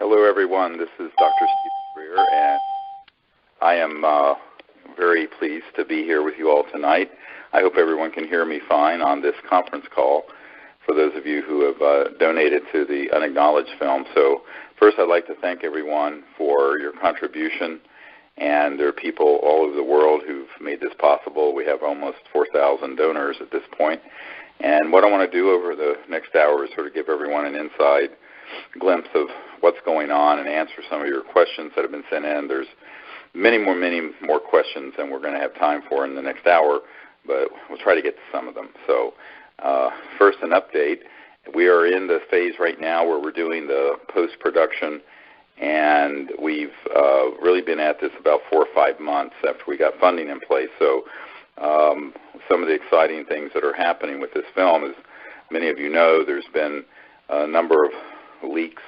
Hello, everyone. This is Dr. Steve Greer, and I am very pleased to be here with you all tonight. I hope everyone can hear me fine on this conference call for those of you who have donated to the Unacknowledged film. So first, I'd like to thank everyone for your contribution, and there are people all over the world who've made this possible. We have almost 4,000 donors at this point. And what I want to do over the next hour is sort of give everyone an inside glimpse of what's going on and answer some of your questions that have been sent in. There's many more questions than we're going to have time for in the next hour, but we'll try to get to some of them. So first, an update. We are in the phase right now where we're doing the post-production, and we've really been at this about 4 or 5 months after we got funding in place. So some of the exciting things that are happening with this film, as many of you know, there's been a number of leaks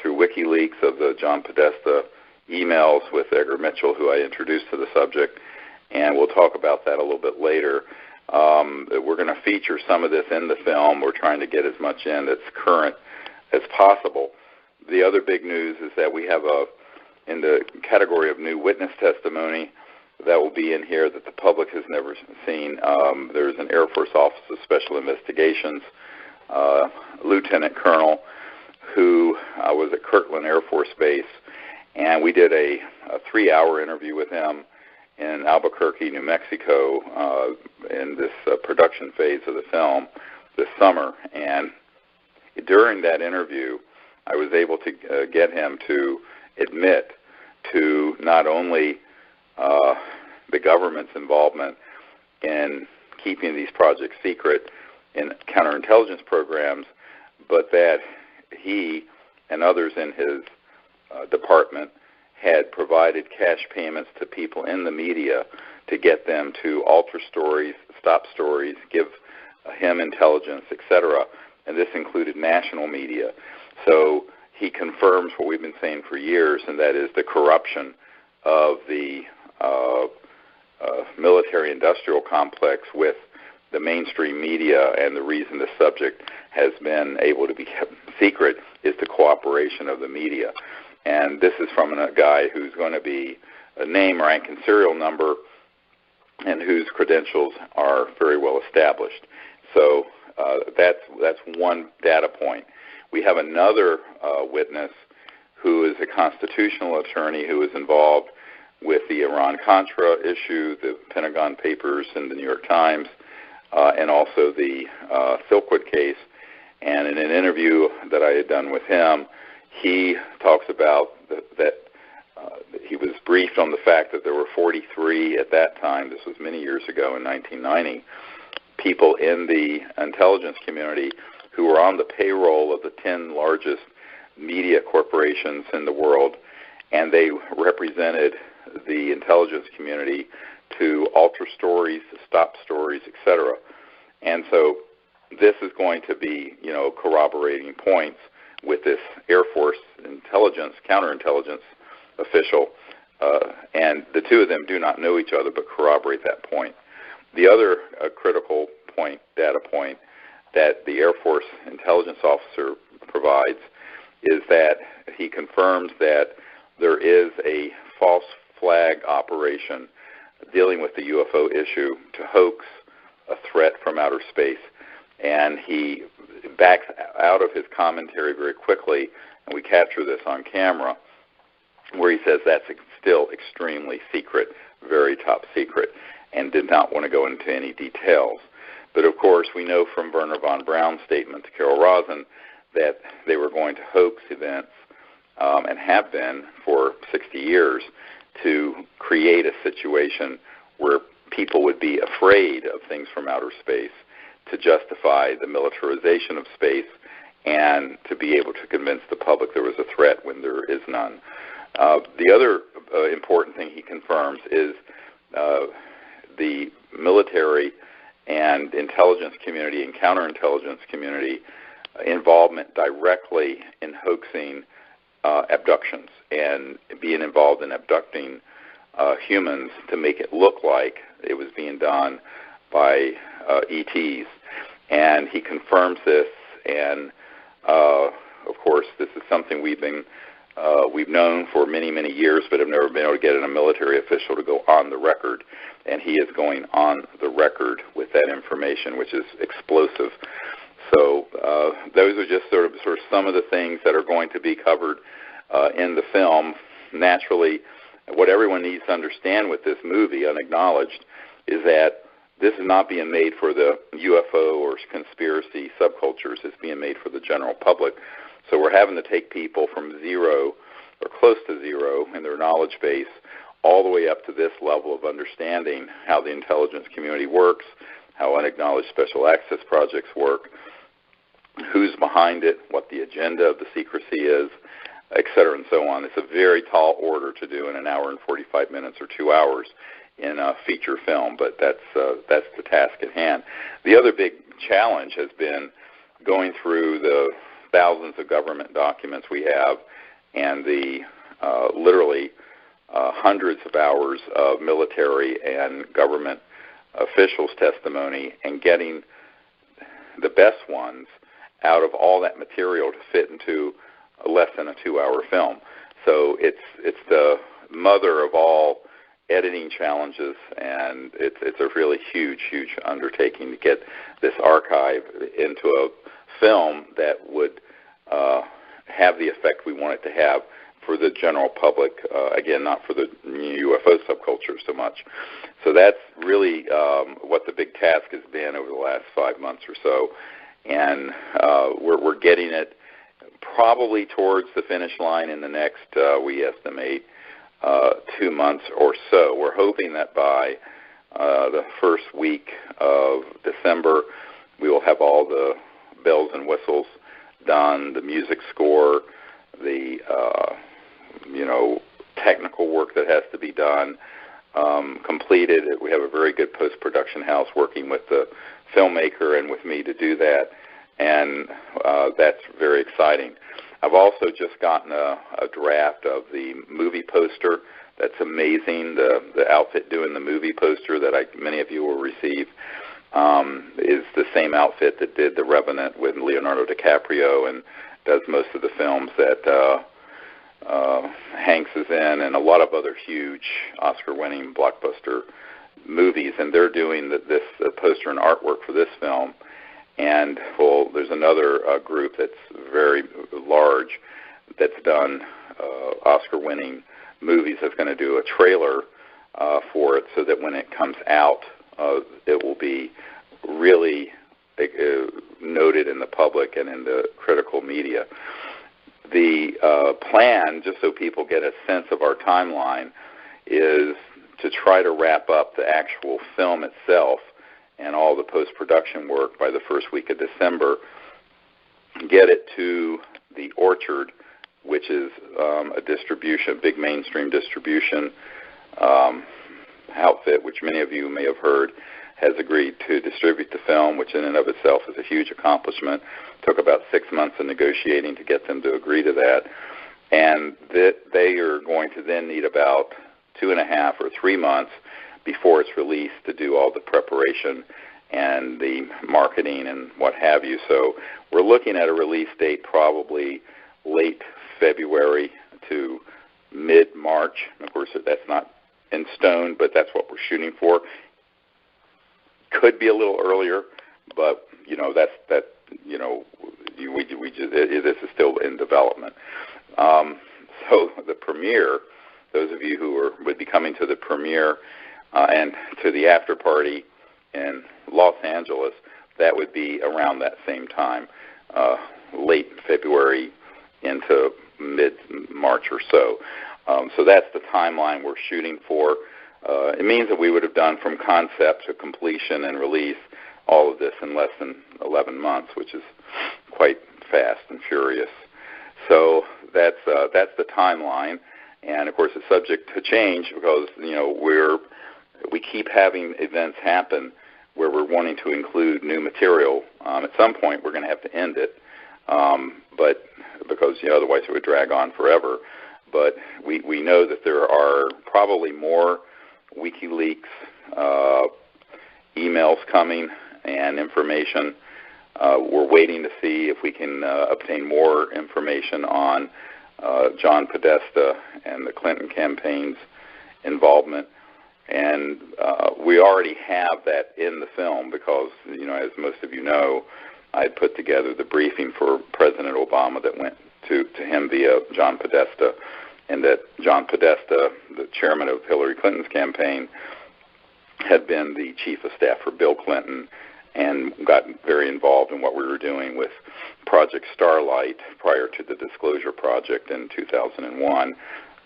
through WikiLeaks of the John Podesta emails with Edgar Mitchell, who I introduced to the subject, and we'll talk about that a little bit later. We're going to feature some of this in the film. We're trying to get as much in that's current as possible. The other big news is that we have in the category of new witness testimony that will be in here that the public has never seen. There's an Air Force Office of Special Investigations, Lieutenant Colonel, who was at Kirtland Air Force Base, and we did a 3-hour interview with him in Albuquerque, New Mexico, in this production phase of the film this summer. And during that interview, I was able to get him to admit to not only the government's involvement in keeping these projects secret in counterintelligence programs, but that he and others in his department had provided cash payments to people in the media to get them to alter stories, stop stories, give him intelligence, etc. And this included national media. So he confirms what we've been saying for years, and that is the corruption of the military-industrial complex with the mainstream media, and the reason the subject has been able to be kept secret is the cooperation of the media. And this is from a guy who's going to be a name, rank, and serial number, and whose credentials are very well established. So that's one data point. We have another witness who is a constitutional attorney who is involved with the Iran-Contra issue, the Pentagon Papers, and the New York Times, and also the Silkwood case. And in an interview that I had done with him, he talks about that he was briefed on the fact that there were 43 at that time, this was many years ago in 1990, people in the intelligence community who were on the payroll of the 10 largest media corporations in the world, and they represented the intelligence community to alter stories, to stop stories, etc. And so this is going to be, corroborating points with this Air Force intelligence, counterintelligence official, and the two of them do not know each other but corroborate that point. The other critical point, data point, that the Air Force intelligence officer provides is that he confirms that there is a false flag operation dealing with the UFO issue to hoax a threat from outer space. And he backs out of his commentary very quickly, and we capture this on camera, where he says that's still extremely secret, very top secret, and did not want to go into any details. But of course, we know from Werner von Braun's statement to Carol Rosin that they were going to hoax events, and have been for 60 years, to create a situation where people would be afraid of things from outer space to justify the militarization of space and to be able to convince the public there was a threat when there is none. The other important thing he confirms is the military and intelligence community and counterintelligence community involvement directly in hoaxing abductions and being involved in abducting humans to make it look like it was being done by ETs. And he confirms this, and of course, this is something we've known for many, many years, but have never been able to get a military official to go on the record. And he is going on the record with that information, which is explosive. So those are just sort of some of the things that are going to be covered in the film. Naturally, what everyone needs to understand with this movie, Unacknowledged, is that this is not being made for the UFO or conspiracy subcultures. It's being made for the general public. So we're having to take people from zero or close to zero in their knowledge base all the way up to this level of understanding how the intelligence community works, how unacknowledged special access projects work, who's behind it, what the agenda of the secrecy is, et cetera, and so on. It's a very tall order to do in an hour and 45 minutes or 2 hours in a feature film, but that's the task at hand. The other big challenge has been going through the thousands of government documents we have and the literally hundreds of hours of military and government officials' testimony and getting the best ones out of all that material to fit into less than a 2-hour film. So it's the mother of all editing challenges, and it's a really huge undertaking to get this archive into a film that would have the effect we want it to have for the general public, again, not for the UFO subculture so much. So that's really what the big task has been over the last 5 months or so, and we're getting it probably towards the finish line in the next, we estimate, 2 months or so. We're hoping that by the first week of December, we will have all the bells and whistles done, the music score, the technical work that has to be done completed. We have a very good post-production house working with the filmmaker and with me to do that, and that's very exciting. I've also just gotten a draft of the movie poster. That's amazing. The outfit doing the movie poster that many of you will receive is the same outfit that did The Revenant with Leonardo DiCaprio and does most of the films that Hanks is in, and a lot of other huge Oscar-winning blockbuster movies. And they're doing this poster and artwork for this film. And there's another group that's very large that's done Oscar-winning movies that's going to do a trailer for it, so that when it comes out, it will be really noted in the public and in the critical media. The plan, just so people get a sense of our timeline, is to try to wrap up the actual film itself and all the post-production work by the first week of December, get it to the Orchard, which is a big mainstream distribution outfit, which many of you may have heard, has agreed to distribute the film, which in and of itself is a huge accomplishment. It took about 6 months of negotiating to get them to agree to that. And that they are going to then need about 2.5 or 3 months before it's released to do all the preparation and the marketing and what have you. So we're looking at a release date probably late February to mid-March. Of course, that's not in stone, but that's what we're shooting for. Could be a little earlier, but this is still in development. So the premiere, those of you who would be coming to the premiere and to the after party in Los Angeles, that would be around that same time, late February into mid-March or so. So that's the timeline we're shooting for. It means that we would have done from concept to completion and release all of this in less than 11 months, which is quite fast and furious. So that's the timeline, and of course it's subject to change because we keep having events happen where we're wanting to include new material. At some point we're going to have to end it, but because otherwise it would drag on forever. But we know that there are probably more WikiLeaks emails coming and information We're waiting to see if we can obtain more information on John Podesta and the Clinton campaign's involvement. And we already have that in the film because, as most of you know, I put together the briefing for President Obama that went to him via John Podesta, and that John Podesta, the chairman of Hillary Clinton's campaign, had been the chief of staff for Bill Clinton and got very involved in what we were doing with Project Starlight prior to the Disclosure Project in 2001,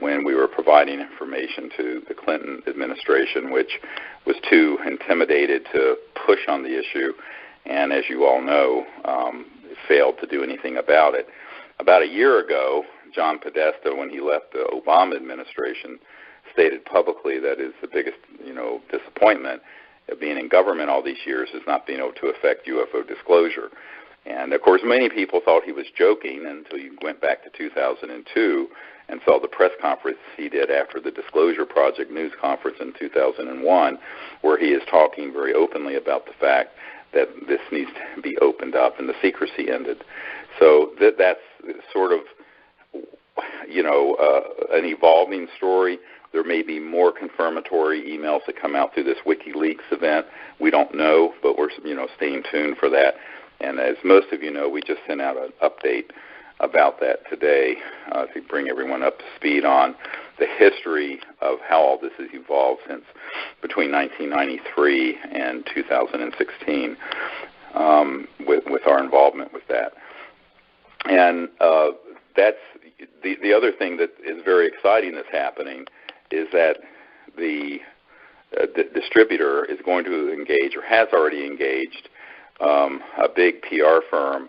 when we were providing information to the Clinton administration, which was too intimidated to push on the issue, and as you all know, failed to do anything about it. About a year ago, John Podesta, when he left the Obama administration, stated publicly that is the biggest, disappointment of being in government all these years is not being able to affect UFO disclosure. And, of course, many people thought he was joking until you went back to 2002 and saw the press conference he did after the Disclosure Project news conference in 2001, where he is talking very openly about the fact that this needs to be opened up and the secrecy ended. So that's sort of, an evolving story. There may be more confirmatory emails that come out through this WikiLeaks event. We don't know, but we're, staying tuned for that. And as most of you know, we just sent out an update about that today to bring everyone up to speed on the history of how all this has evolved since between 1993 and 2016 with our involvement with that. And that's the other thing that is very exciting that's happening is that the distributor is going to engage or has already engaged a big PR firm,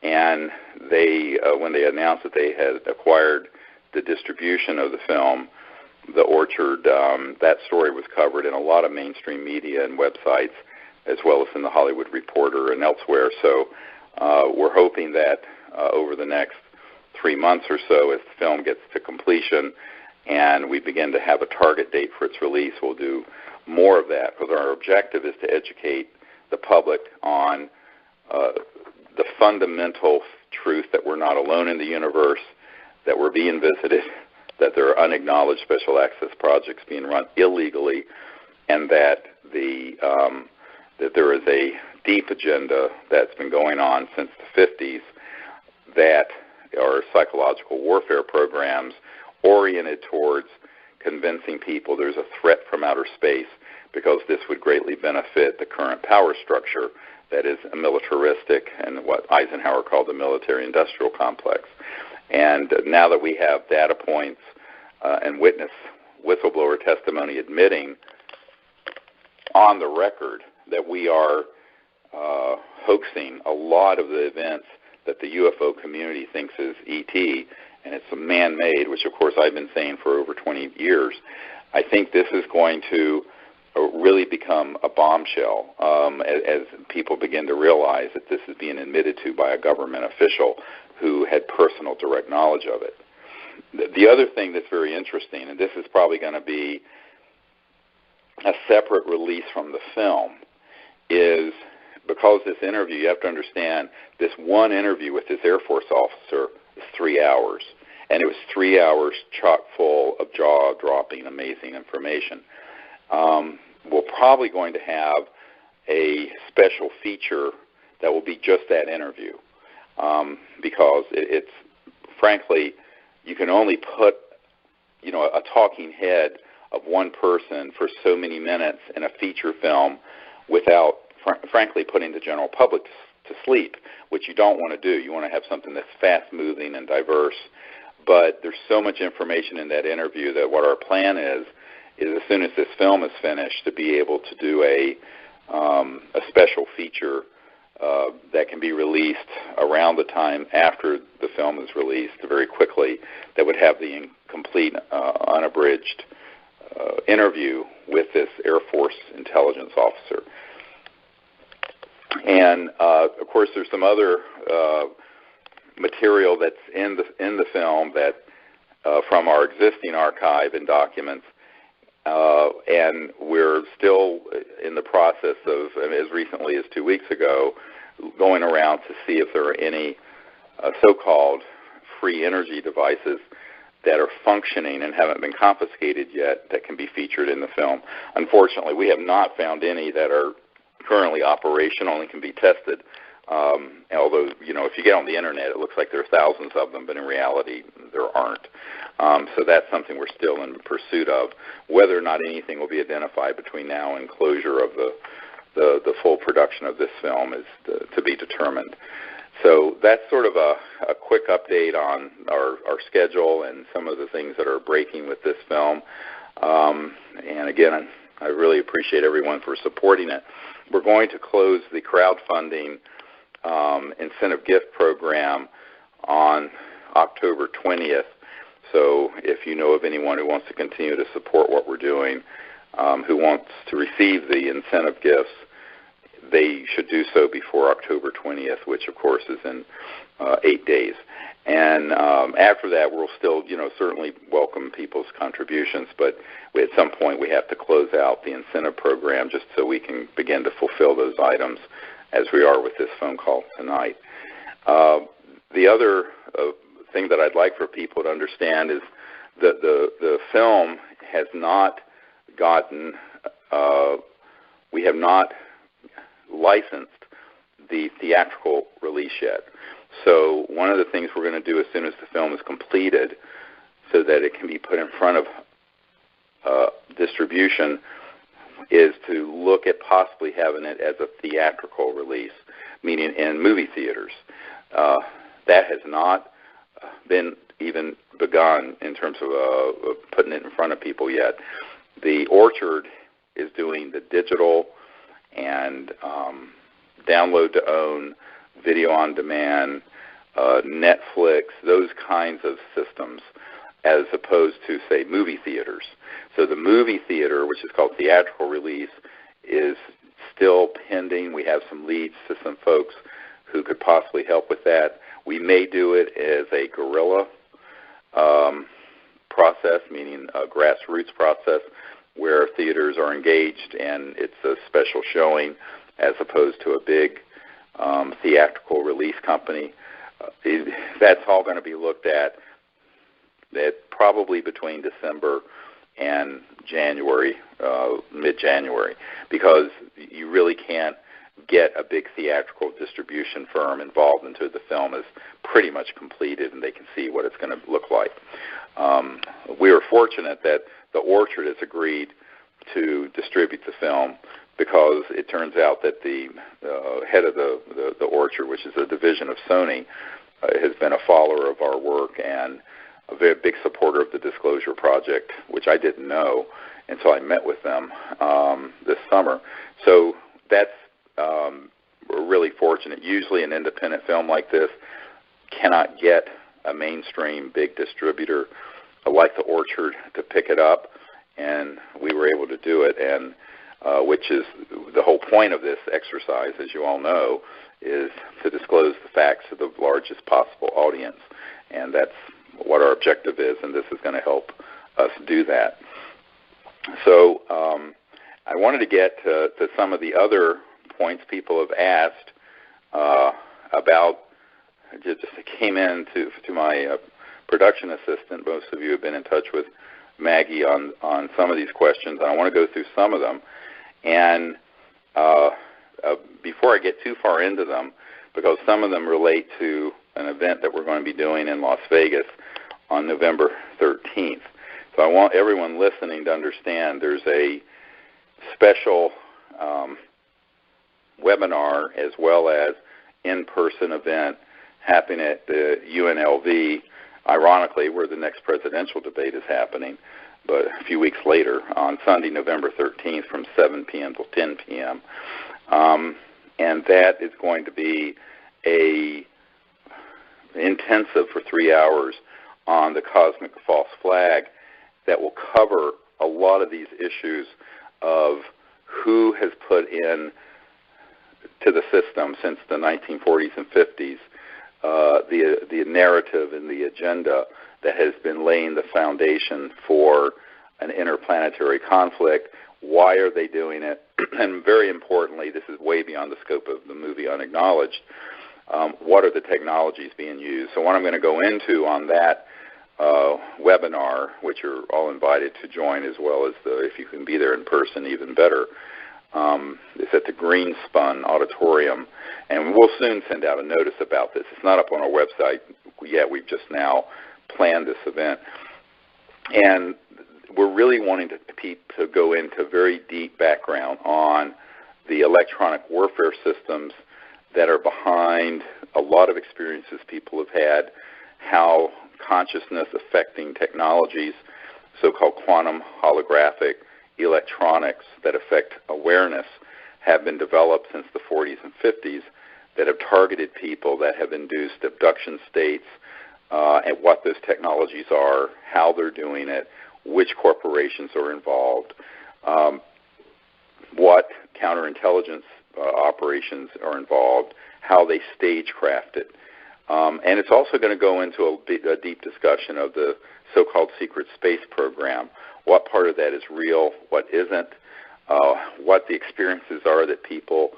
and they when they announced that they had acquired the distribution of the film, The Orchard, that story was covered in a lot of mainstream media and websites, as well as in the Hollywood Reporter and elsewhere. So we're hoping that over the next 3 months or so, as the film gets to completion and we begin to have a target date for its release, we'll do more of that, because our objective is to educate the public on the fundamental truth that we're not alone in the universe, that we're being visited, that there are unacknowledged special access projects being run illegally, and that that there is a deep agenda that's been going on since the 50s that are psychological warfare programs oriented towards convincing people there's a threat from outer space, because this would greatly benefit the current power structure that is a militaristic and what Eisenhower called the military-industrial complex. And now that we have data points and whistleblower testimony admitting on the record that we are hoaxing a lot of the events that the UFO community thinks is ET, and it's man-made, which of course I've been saying for over 20 years, I think this is going to really become a bombshell as people begin to realize that this is being admitted to by a government official who had personal direct knowledge of it. The other thing that's very interesting, and this is probably going to be a separate release from the film, is because this interview, you have to understand, this one interview with this Air Force officer is 3 hours, and it was 3 hours chock full of jaw-dropping, amazing information. We're probably going to have a special feature that will be just that interview, because it's frankly, you can only put a talking head of one person for so many minutes in a feature film without frankly putting the general public to sleep, which you don't want to do. You want to have something that's fast-moving and diverse, but there's so much information in that interview that what our plan is as soon as this film is finished to be able to do a special feature that can be released around the time after the film is released very quickly, that would have the complete unabridged interview with this Air Force intelligence officer. And of course, there's some other material that's in the film that from our existing archive and documents, and we're still in the process of, as recently as 2 weeks ago, going around to see if there are any so-called free energy devices that are functioning and haven't been confiscated yet that can be featured in the film. Unfortunately, we have not found any that are currently operational and can be tested. Although, if you get on the internet, it looks like there are thousands of them, but in reality, there aren't. So that's something we're still in pursuit of. Whether or not anything will be identified between now and closure of the full production of this film is to be determined. So that's sort of a quick update on our schedule and some of the things that are breaking with this film. And again, I really appreciate everyone for supporting it. We're going to close the crowdfunding incentive gift program on October 20th. So if you know of anyone who wants to continue to support what we're doing, who wants to receive the incentive gifts, they should do so before October 20th, which, of course, is in 8 days. And after that, we'll still, certainly welcome people's contributions, but at some point we have to close out the incentive program just so we can begin to fulfill those items as we are with this phone call tonight. The other thing that I'd like for people to understand is that the film has not gotten, we have not licensed the theatrical release yet. So one of the things we're going to do as soon as the film is completed so that it can be put in front of distribution is to look at possibly having it as a theatrical release, meaning in movie theaters. That has not been even begun in terms of putting it in front of people yet. The Orchard is doing the digital and download to own, video on demand, Netflix, those kinds of systems, as opposed to, say, movie theaters. So the movie theater, which is called theatrical release, is still pending. We have some leads to some folks who could possibly help with that. We may do it as a guerrilla process, meaning a grassroots process, where theaters are engaged and it's a special showing as opposed to a big theatrical release company. That's all going to be looked at probably between December and January, mid-January, because you really can't get a big theatrical distribution firm involved until the film is pretty much completed and they can see what it's going to look like. We are fortunate that the Orchard has agreed to distribute the film because it turns out that the head of the Orchard, which is a division of Sony, has been a follower of our work and a very big supporter of the Disclosure Project, which I didn't know until I met with them this summer. So that's we're really fortunate. Usually an independent film like this cannot get a mainstream big distributor like the Orchard to pick it up, and we were able to do it, and which is the whole point of this exercise, as you all know, is to disclose the facts to the largest possible audience, and that's what our objective is, and this is going to help us do that. So I wanted to get to some of the other points people have asked about. Just came in to my production assistant. Most of you have been in touch with Maggie on some of these questions, and I want to go through some of them. And before I get too far into them, because some of them relate to an event that we're going to be doing in Las Vegas on November 13th. So I want everyone listening to understand there's a special webinar as well as in-person event happening at the UNLV, ironically, where the next presidential debate is happening, but a few weeks later on Sunday, November 13th from 7 p.m. till 10 p.m. And that is going to be a intensive for 3 hours on the cosmic false flag that will cover a lot of these issues of who has put in to the system since the 1940s and 50s the narrative and the agenda that has been laying the foundation for an interplanetary conflict. Why are they doing it? and very importantly, this is way beyond the scope of the movie Unacknowledged, what are the technologies being used? So what I'm going to go into on that webinar, which you're all invited to join, as well as if you can be there in person, even better, is at the Greenspun Auditorium, and we'll soon send out a notice about this. It's not up on our website yet. We've just now planned this event, and we're really wanting to go into very deep background on the electronic warfare systems that are behind a lot of experiences people have had, how consciousness affecting technologies, so-called quantum, holographic, electronics that affect awareness, have been developed since the 40s and 50s that have targeted people, that have induced abduction states, and what those technologies are, how they're doing it, which corporations are involved, what counterintelligence operations are involved, how they stagecraft it. And it's also going to go into a deep discussion of the so-called secret space program, what part of that is real, what isn't, what the experiences are that people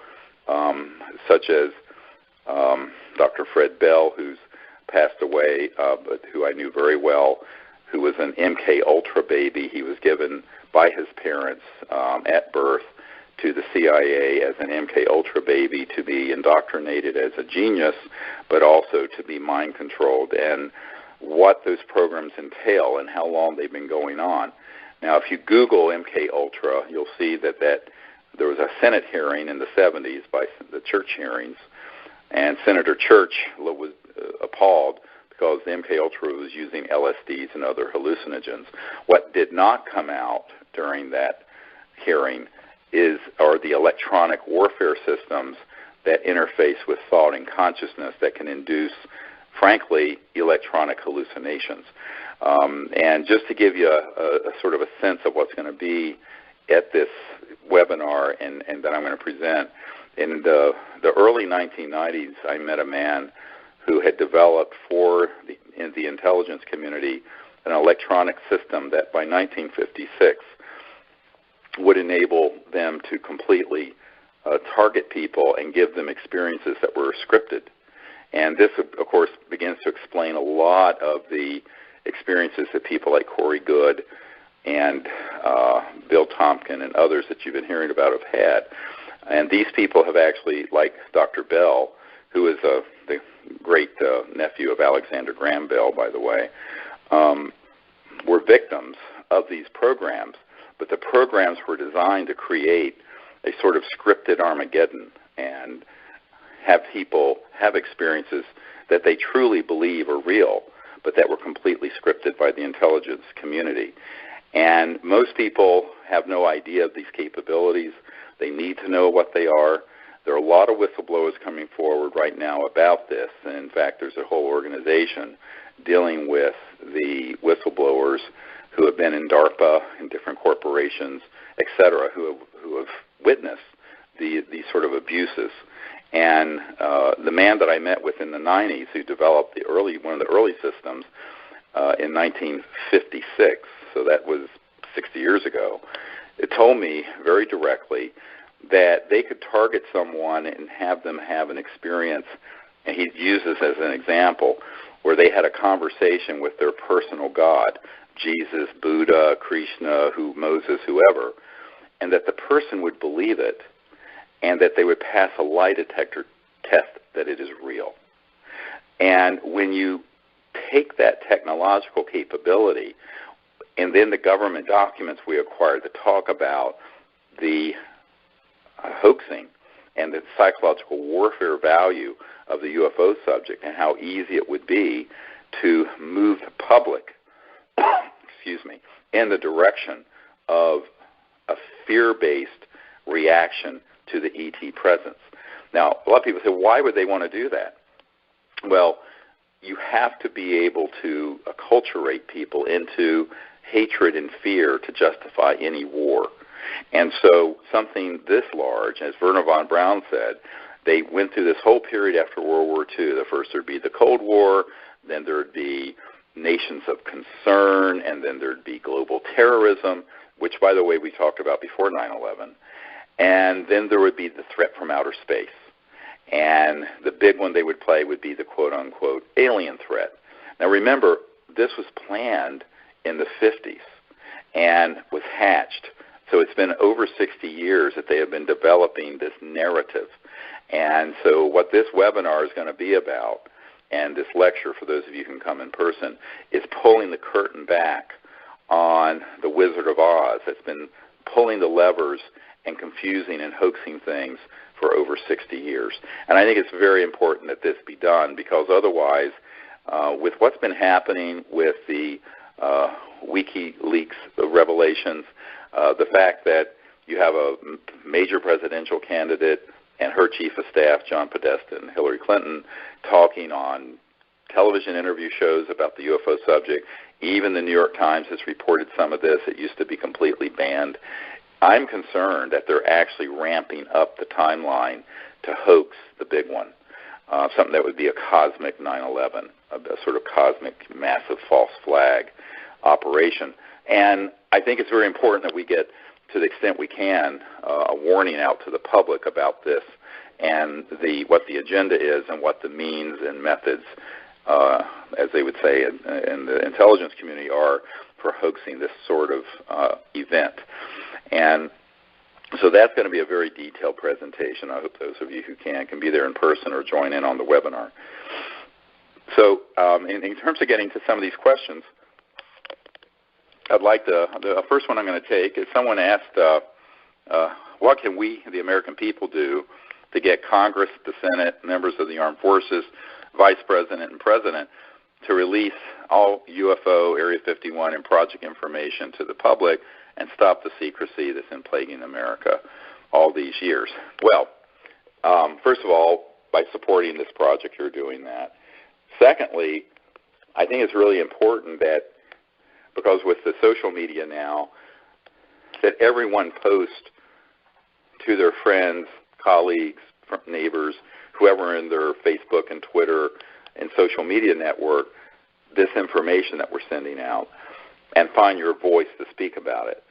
such as Dr. Fred Bell, who's passed away, but who I knew very well, who was an MK Ultra baby. He was given by his parents at birth to the CIA as an MK Ultra baby to be indoctrinated as a genius, but also to be mind controlled, and what those programs entail and how long they've been going on. Now, if you Google MK Ultra, you'll see that there was a Senate hearing in the 70s by the Church hearings, and Senator Church was appalled because the MK Ultra was using LSDs and other hallucinogens. What did not come out during that hearing are the electronic warfare systems that interface with thought and consciousness that can induce, frankly, electronic hallucinations. And just to give you a sort of a sense of what's going to be at this webinar and that I'm going to present, in the early 1990s, I met a man who had developed in the intelligence community an electronic system that by 1956 would enable them to completely target people and give them experiences that were scripted. And this, of course, begins to explain a lot of the experiences that people like Corey Goode and Bill Tompkin and others that you've been hearing about have had. And these people have actually, like Dr. Bell, who is the great nephew of Alexander Graham Bell, by the way, were victims of these programs. But the programs were designed to create a sort of scripted Armageddon and have people have experiences that they truly believe are real, but that were completely scripted by the intelligence community. And most people have no idea of these capabilities. They need to know what they are. There are a lot of whistleblowers coming forward right now about this. And in fact, there's a whole organization dealing with the whistleblowers who have been in DARPA, in different corporations, et cetera, who have witnessed these sort of abuses. And the man that I met with in the 90s, who developed one of the early systems in 1956, so that was 60 years ago, it told me very directly that they could target someone and have them have an experience, and he used this as an example, where they had a conversation with their personal God, Jesus, Buddha, Krishna, Moses, whoever, and that the person would believe it, and that they would pass a lie detector test that it is real. And when you take that technological capability, and then the government documents we acquired that talk about the hoaxing and the psychological warfare value of the UFO subject and how easy it would be to move the public in the direction of a fear-based reaction to the ET presence. Now, a lot of people say, why would they want to do that? Well, you have to be able to acculturate people into hatred and fear to justify any war. And so something this large, as Werner von Braun said, they went through this whole period after World War II. The first there'd be the Cold War, then there'd be nations of concern, and then there'd be global terrorism, which, by the way, we talked about before 9/11. And then there would be the threat from outer space. And the big one they would play would be the quote-unquote alien threat. Now remember, this was planned in the 50s and was hatched. So it's been over 60 years that they have been developing this narrative. And so what this webinar is going to be about, and this lecture, for those of you who can come in person, is pulling the curtain back on the Wizard of Oz that's been pulling the levers and confusing and hoaxing things for over 60 years. And I think it's very important that this be done, because otherwise, with what's been happening with the WikiLeaks revelations, the fact that you have a major presidential candidate and her chief of staff, John Podesta and Hillary Clinton, talking on television interview shows about the UFO subject. Even the New York Times has reported some of this. It used to be completely banned. I'm concerned that they're actually ramping up the timeline to hoax the big one, something that would be a cosmic 9/11, a sort of cosmic massive false flag operation. And I think it's very important that we get, to the extent we can, a warning out to the public about this and what the agenda is and what the means and methods, as they would say in the intelligence community, are for hoaxing this sort of event. And so that's going to be a very detailed presentation. I hope those of you who can be there in person or join in on the webinar. So in terms of getting to some of these questions, I'd like to, the first one I'm going to take is someone asked, what can we, the American people, do to get Congress, the Senate, members of the armed forces, Vice President, and President to release all UFO, Area 51, and project information to the public and stop the secrecy that's been plaguing America all these years? Well, first of all, by supporting this project, you're doing that. Secondly, I think it's really important that, because with the social media now, that everyone post to their friends, colleagues, neighbors, whoever in their Facebook and Twitter and social media network, this information that we're sending out, and find your voice to speak about it.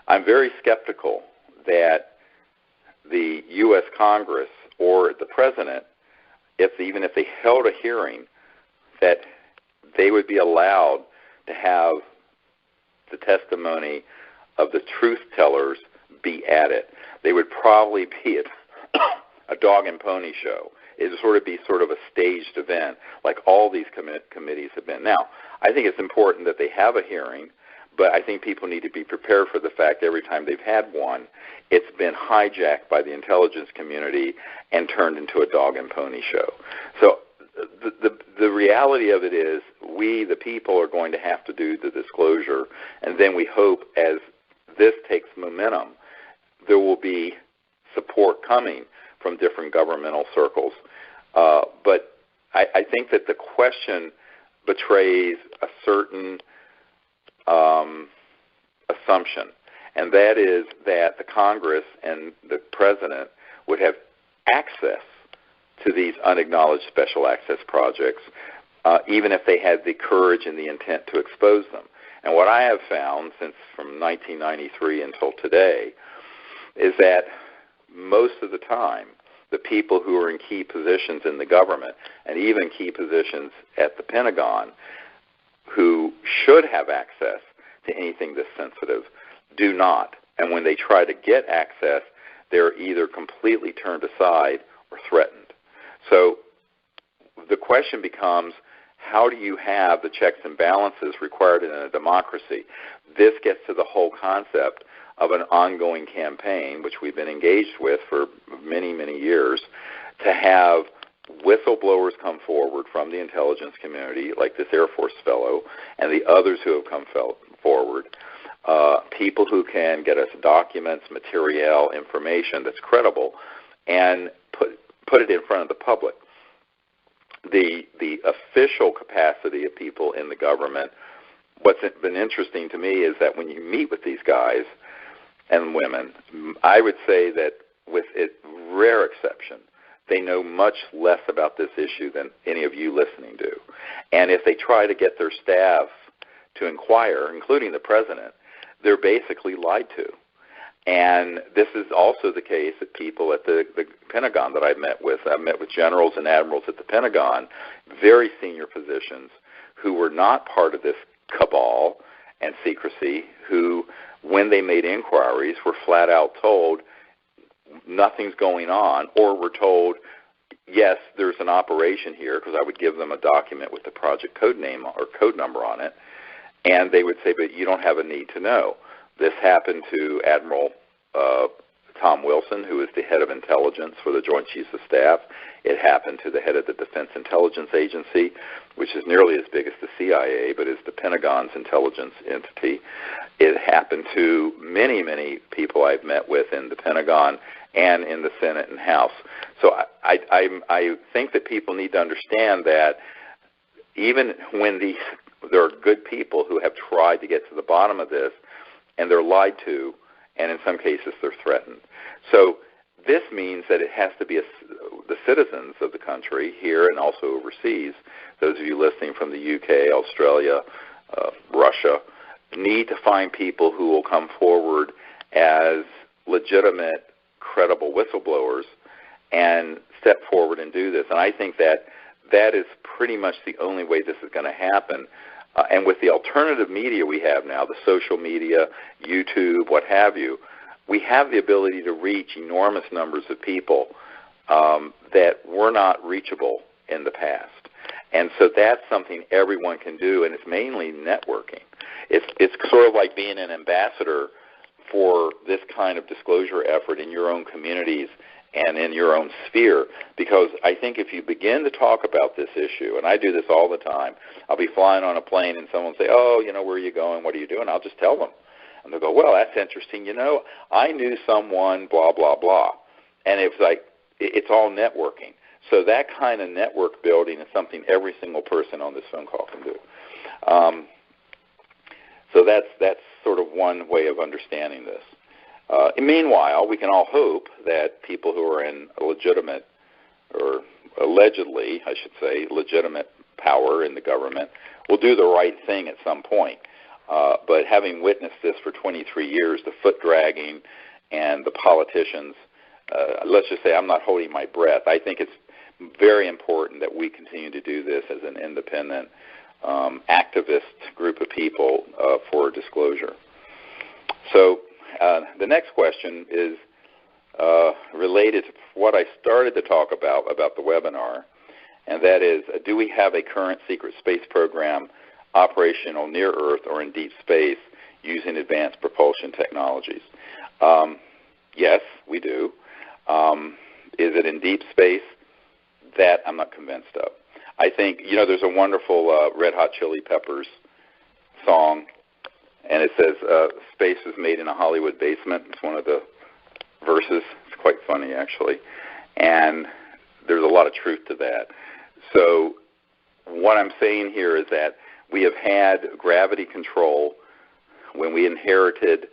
I'm very skeptical that the U.S. Congress or the President, even if they held a hearing, that they would be allowed to have the testimony of the truth tellers be added. They would probably be a dog and pony show. It would sort of be sort of a staged event, like all these committees have been. Now, I think it's important that they have a hearing, but I think people need to be prepared for the fact every time they've had one, it's been hijacked by the intelligence community and turned into a dog and pony show. So the reality of it is, we, the people, are going to have to do the disclosure, and then we hope as this takes momentum, there will be support coming from different governmental circles. But I think that the question betrays a certain assumption, and that is that the Congress and the President would have access to these unacknowledged special access projects, even if they had the courage and the intent to expose them. And what I have found since from 1993 until today is that most of the time, the people who are in key positions in the government and even key positions at the Pentagon who should have access to anything this sensitive do not. And when they try to get access, they're either completely turned aside or threatened. So the question becomes, how do you have the checks and balances required in a democracy? This gets to the whole concept of an ongoing campaign, which we've been engaged with for many, many years, to have whistleblowers come forward from the intelligence community, like this Air Force fellow, and the others who have come forward, people who can get us documents, material, information that's credible, and put it in front of the public. The official capacity of people in the government, what's been interesting to me is that when you meet with these guys and women, I would say that with a rare exception, they know much less about this issue than any of you listening do. And if they try to get their staff to inquire, including the President, they're basically lied to. And this is also the case at people at the Pentagon that I've met with. I've met with generals and admirals at the Pentagon, very senior positions, who were not part of this cabal and secrecy, who, when they made inquiries, were flat out told nothing's going on, or were told, yes, there's an operation here, because I would give them a document with the project code name or code number on it, and they would say, but you don't have a need to know. This happened to Admiral Tom Wilson, who is the head of intelligence for the Joint Chiefs of Staff. It happened to the head of the Defense Intelligence Agency, which is nearly as big as the CIA, but is the Pentagon's intelligence entity. It happened to many, many people I've met with in the Pentagon and in the Senate and House. So I think that people need to understand that even when there are good people who have tried to get to the bottom of this, and they're lied to, and in some cases they're threatened. So this means that it has to be the citizens of the country here and also overseas, those of you listening from the UK, Australia, Russia, need to find people who will come forward as legitimate, credible whistleblowers and step forward and do this. And I think that is pretty much the only way this is going to happen. And with the alternative media we have now, the social media, YouTube, what have you, we have the ability to reach enormous numbers of people that were not reachable in the past. And so that's something everyone can do, and it's mainly networking. It's sort of like being an ambassador for this kind of disclosure effort in your own communities and in your own sphere, because I think if you begin to talk about this issue, and I do this all the time, I'll be flying on a plane and someone will say, oh, where are you going, what are you doing? I'll just tell them. And they'll go, well, that's interesting. I knew someone, blah, blah, blah. And it's like, it's all networking. So that kind of network building is something every single person on this phone call can do. So that's sort of one way of understanding this. Meanwhile, we can all hope that people who are in legitimate, or allegedly, I should say, legitimate power in the government will do the right thing at some point. But having witnessed this for 23 years, the foot dragging and the politicians, let's just say I'm not holding my breath. I think it's very important that we continue to do this as an independent activist group of people for disclosure. So the next question is related to what I started to talk about the webinar, and that is, do we have a current secret space program operational near Earth or in deep space using advanced propulsion technologies? Yes, we do. Is it in deep space? That I'm not convinced of. I think, there's a wonderful Red Hot Chili Peppers song, and it says, space is made in a Hollywood basement. It's one of the verses. It's quite funny, actually. And there's a lot of truth to that. So what I'm saying here is that we have had gravity control when we inherited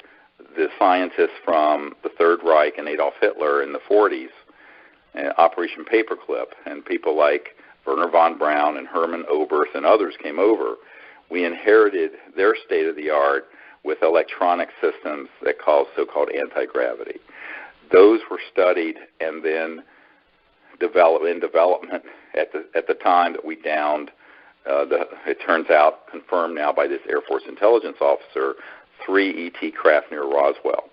the scientists from the Third Reich and Adolf Hitler in the 40s, Operation Paperclip, and people like Werner von Braun and Hermann Oberth and others came over. We inherited their state-of-the-art with electronic systems that cause so-called anti-gravity. Those were studied and then development at the time that we downed, it turns out, confirmed now by this Air Force intelligence officer, 3 ET craft near Roswell.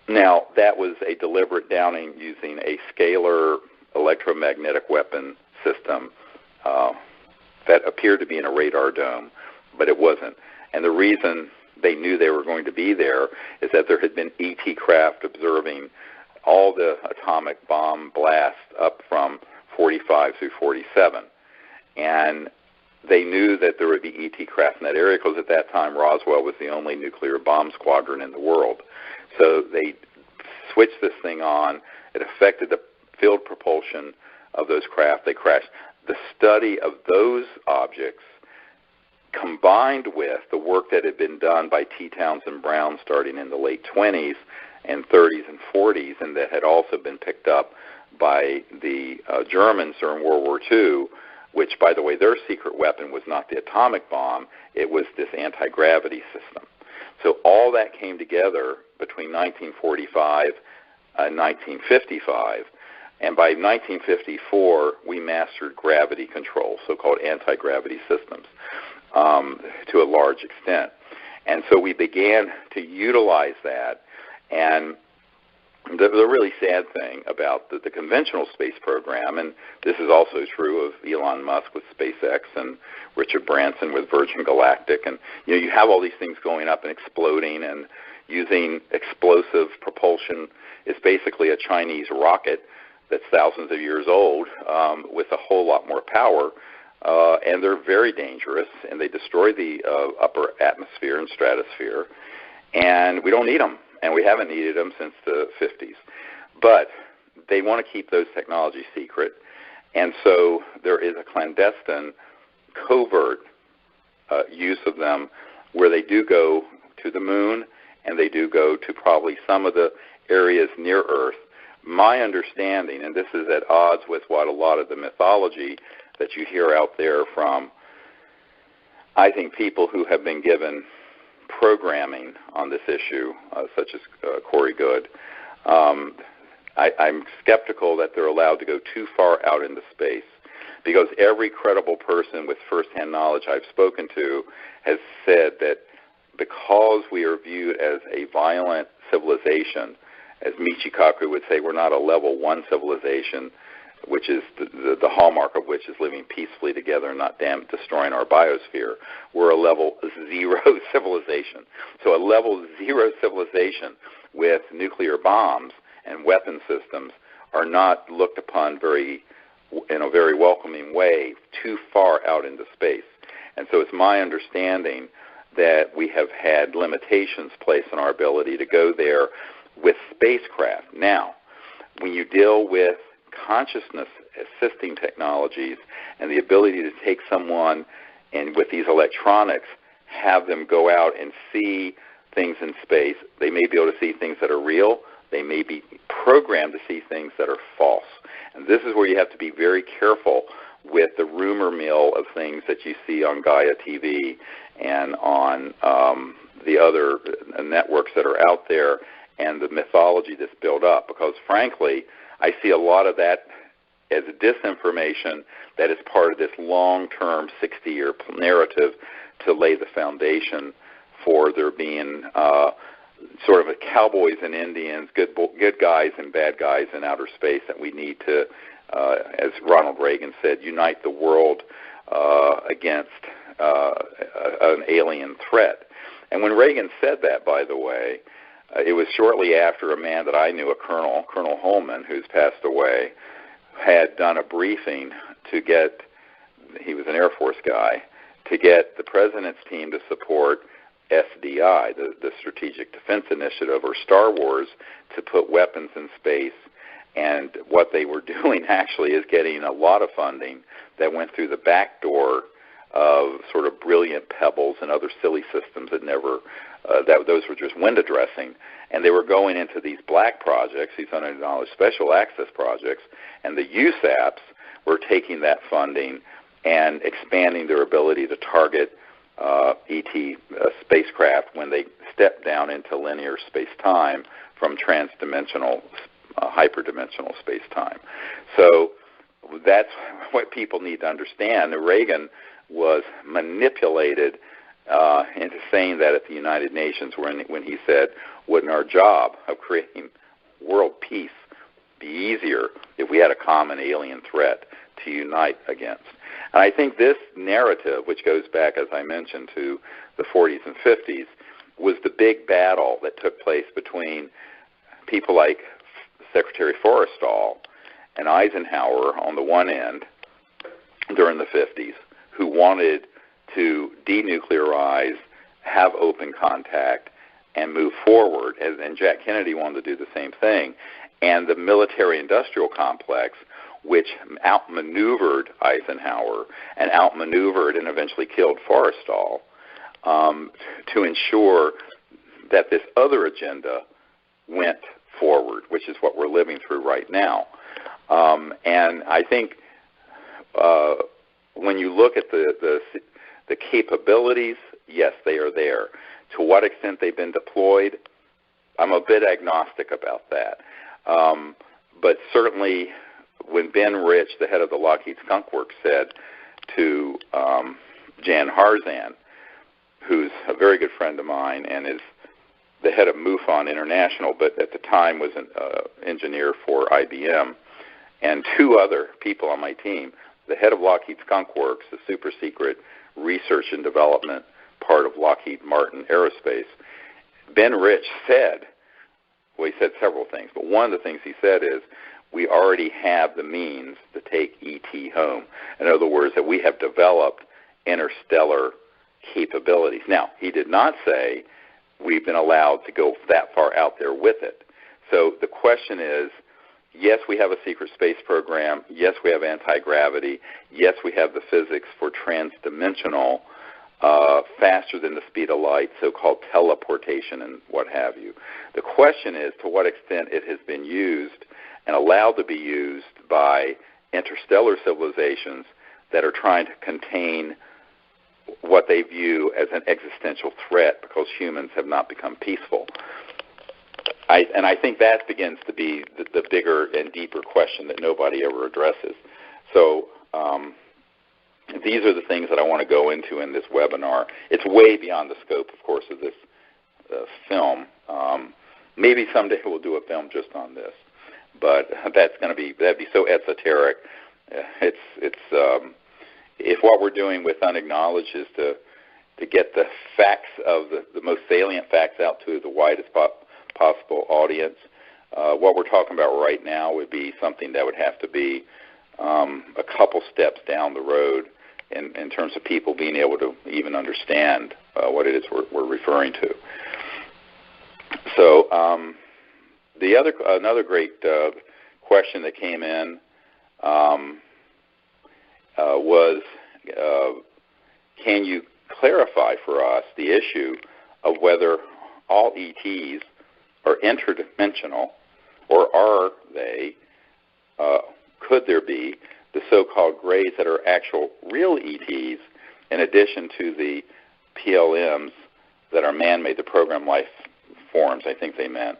Now, that was a deliberate downing using a scalar electromagnetic weapon system that appeared to be in a radar dome, but it wasn't. And the reason they knew they were going to be there is that there had been ET craft observing all the atomic bomb blasts up from 45 through 47. And they knew that there would be ET craft in that area because at that time Roswell was the only nuclear bomb squadron in the world. So they switched this thing on. It affected the field propulsion of those craft. They crashed. The study of those objects combined with the work that had been done by T. Townsend Brown starting in the late 20s and 30s and 40s, and that had also been picked up by the Germans during World War II, which, by the way, their secret weapon was not the atomic bomb, it was this anti-gravity system. So all that came together between 1945 and 1955. And by 1954, we mastered gravity control, so-called anti-gravity systems, to a large extent. And so we began to utilize that. And the really sad thing about the conventional space program, and this is also true of Elon Musk with SpaceX and Richard Branson with Virgin Galactic, and you have all these things going up and exploding and using explosive propulsion. It's basically a Chinese rocket that's thousands of years old with a whole lot more power, and they're very dangerous, and they destroy the upper atmosphere and stratosphere, and we don't need them, and we haven't needed them since the 50s. But they want to keep those technologies secret, and so there is a clandestine, covert use of them where they do go to the moon, and they do go to probably some of the areas near Earth. My understanding, and this is at odds with what a lot of the mythology that you hear out there from, I think, people who have been given programming on this issue, such as Corey Goode, I'm skeptical that they're allowed to go too far out into space, because every credible person with firsthand knowledge I've spoken to has said that because we are viewed as a violent civilization, as Michio Kaku would say, we're not a level 1 civilization, which is the hallmark of which is living peacefully together and not destroying our biosphere. We're a level 0 civilization. So a level 0 civilization with nuclear bombs and weapon systems are not looked upon in a very welcoming way too far out into space. And so it's my understanding that we have had limitations placed on our ability to go there with spacecraft. Now, when you deal with consciousness assisting technologies and the ability to take someone and with these electronics have them go out and see things in space, they may be able to see things that are real. They may be programmed to see things that are false. And this is where you have to be very careful with the rumor mill of things that you see on Gaia TV and on the other networks that are out there, and the mythology that's built up, because frankly, I see a lot of that as disinformation that is part of this long-term 60-year narrative to lay the foundation for there being sort of a cowboys and Indians, good guys and bad guys in outer space, that we need to, as Ronald Reagan said, unite the world against an alien threat. And when Reagan said that, by the way, it was shortly after a man that I knew, a Colonel Holman, who's passed away, had done a briefing to get, he was an Air Force guy, to get the President's team to support SDI, the Strategic Defense Initiative, or Star Wars, to put weapons in space. And what they were doing actually is getting a lot of funding that went through the back door of sort of brilliant pebbles and other silly systems that never, those were just window dressing. And they were going into these black projects, these $100 special access projects, and the USAPs were taking that funding and expanding their ability to target ET spacecraft when they step down into linear space-time from transdimensional, hyperdimensional space-time. So that's what people need to understand. Reagan was manipulated into saying that at the United Nations when he said, wouldn't our job of creating world peace be easier if we had a common alien threat to unite against? And I think this narrative, which goes back, as I mentioned, to the 40s and 50s, was the big battle that took place between people like Secretary Forrestal and Eisenhower on the one end during the 50s, who wanted to denuclearize, have open contact, and move forward. And Jack Kennedy wanted to do the same thing. And the military-industrial complex, which outmaneuvered Eisenhower and outmaneuvered and eventually killed Forrestal, to ensure that this other agenda went forward, which is what we're living through right now. And I think when you look at the capabilities, yes, they are there. To what extent they've been deployed, I'm a bit agnostic about that. But certainly when Ben Rich, the head of the Lockheed Skunk Works, said to Jan Harzan, who's a very good friend of mine and is the head of MUFON International, but at the time was an engineer for IBM, and two other people on my team, the head of Lockheed Skunk Works, the super secret research and development part of Lockheed Martin Aerospace, Ben Rich said, well, he said several things, but one of the things he said is, we already have the means to take ET home. In other words, that we have developed interstellar capabilities. Now, he did not say we've been allowed to go that far out there with it. So the question is, yes, we have a secret space program. Yes, we have anti-gravity. Yes, we have the physics for transdimensional, faster than the speed of light, so-called teleportation and what have you. The question is to what extent it has been used and allowed to be used by interstellar civilizations that are trying to contain what they view as an existential threat because humans have not become peaceful. I think that begins to be the bigger and deeper question that nobody ever addresses. So these are the things that I want to go into in this webinar. It's way beyond the scope, of course, of this film. Maybe someday we'll do a film just on this, but that'd be so esoteric. If what we're doing with Unacknowledged is to get the facts of the most salient facts out to the widest possible audience, what we're talking about right now would be something that would have to be a couple steps down the road in terms of people being able to even understand what it is we're referring to. So another great question that came in was, can you clarify for us the issue of whether all ETs are interdimensional, or are they, could there be the so-called grays that are actual real ETs in addition to the PLMs that are man-made, the program life forms, I think they meant,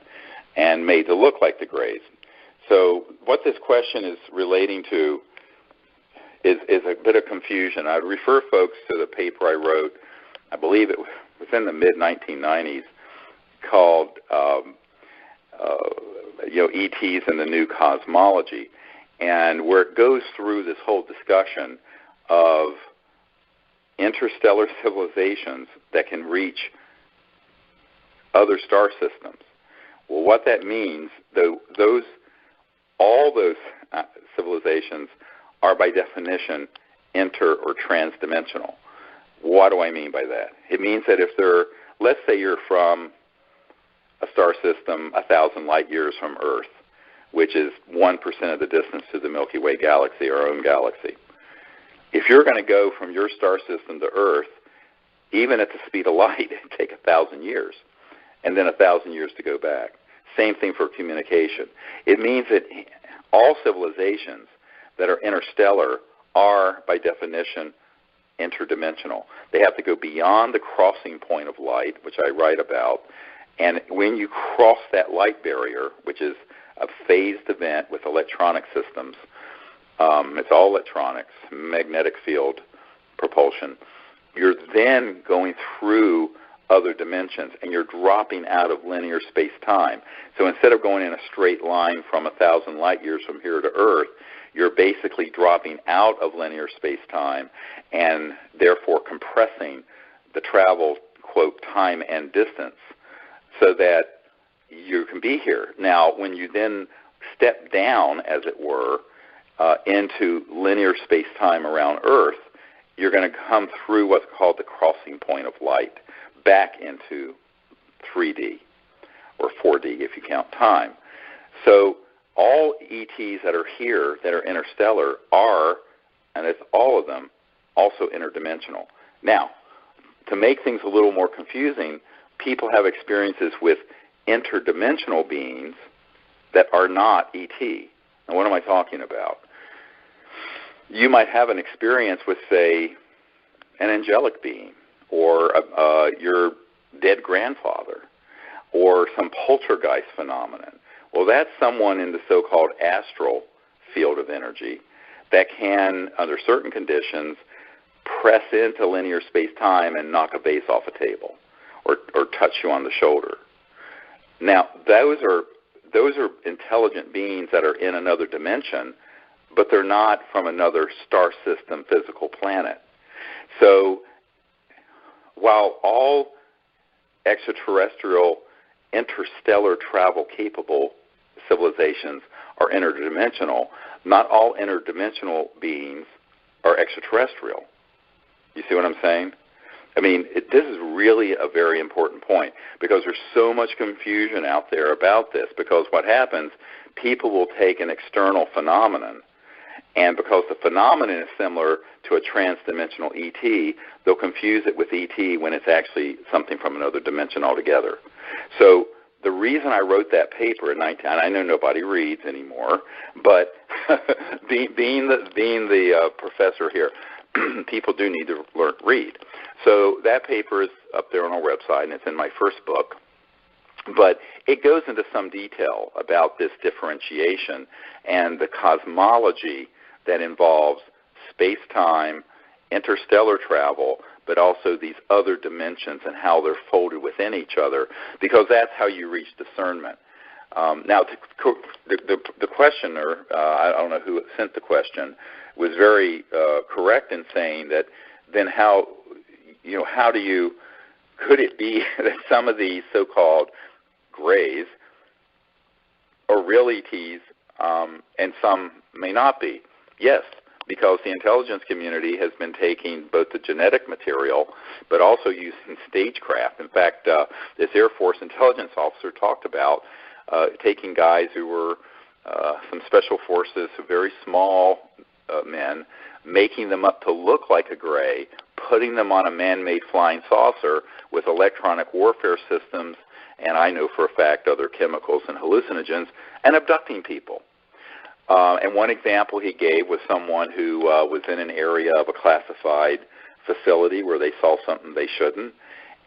and made to look like the grays. So what this question is relating to is a bit of confusion. I'd refer folks to the paper I wrote, I believe it was in the mid-1990s, called ETs and the New Cosmology, and where it goes through this whole discussion of interstellar civilizations that can reach other star systems. Well, what that means, all those civilizations are by definition inter- or transdimensional. What do I mean by that? It means that if let's say you're from a star system 1,000 light years from Earth, which is 1% of the distance to the Milky Way galaxy, our own galaxy. If you're going to go from your star system to Earth, even at the speed of light, it'd take 1,000 years, and then 1,000 years to go back. Same thing for communication. It means that all civilizations that are interstellar are, by definition, interdimensional. They have to go beyond the crossing point of light, which I write about, and when you cross that light barrier, which is a phased event with electronic systems, it's all electronics, magnetic field propulsion, you're then going through other dimensions, and you're dropping out of linear space-time. So instead of going in a straight line from 1,000 light years from here to Earth, you're basically dropping out of linear space-time and therefore compressing the travel, quote, time and distance so that you can be here. Now, when you then step down, as it were, into linear space-time around Earth, you're going to come through what's called the crossing point of light back into 3D or 4D if you count time. So all ETs that are here that are interstellar are, and it's all of them, also interdimensional. Now, to make things a little more confusing, people have experiences with interdimensional beings that are not ET. Now, what am I talking about? You might have an experience with, say, an angelic being or your dead grandfather. or some poltergeist phenomenon. Well, that's someone in the so-called astral field of energy that can, under certain conditions, press into linear space-time and knock a vase off a table or touch you on the shoulder. Now, those are intelligent beings that are in another dimension, but they're not from another star system physical planet. So while all extraterrestrial interstellar travel capable civilizations are interdimensional, not all interdimensional beings are extraterrestrial. You see what I'm saying? I mean, this is really a very important point because there's so much confusion out there about this, because what happens, people will take an external phenomenon, and because the phenomenon is similar to a transdimensional ET, they'll confuse it with ET when it's actually something from another dimension altogether. So the reason I wrote that paper in I know nobody reads anymore, but being the professor here, people do need to read. So that paper is up there on our website, and it's in my first book. But it goes into some detail about this differentiation and the cosmology that involves space-time, interstellar travel, but also these other dimensions and how they're folded within each other, because that's how you reach discernment. Now, the questioner, I don't know who sent the question, was very correct in saying that then could it be that some of these so-called grays are real ETs and some may not be? Yes, because the intelligence community has been taking both the genetic material but also using stagecraft. In fact, this Air Force intelligence officer talked about taking guys who were some special forces, very small men, making them up to look like a gray, putting them on a man-made flying saucer with electronic warfare systems, and I know for a fact other chemicals and hallucinogens, and abducting people. And one example he gave was someone who was in an area of a classified facility where they saw something they shouldn't,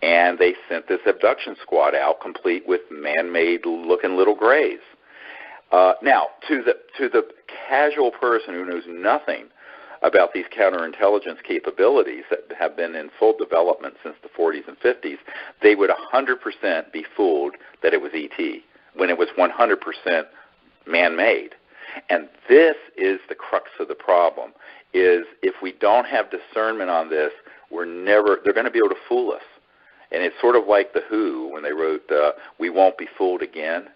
and they sent this abduction squad out complete with man-made looking little grays. Now, to the casual person who knows nothing about these counterintelligence capabilities that have been in full development since the 40s and 50s, they would 100% be fooled that it was ET when it was 100% man-made. And this is the crux of the problem, is if we don't have discernment on this, they're going to be able to fool us. And it's sort of like The Who when they wrote, We Won't Be Fooled Again.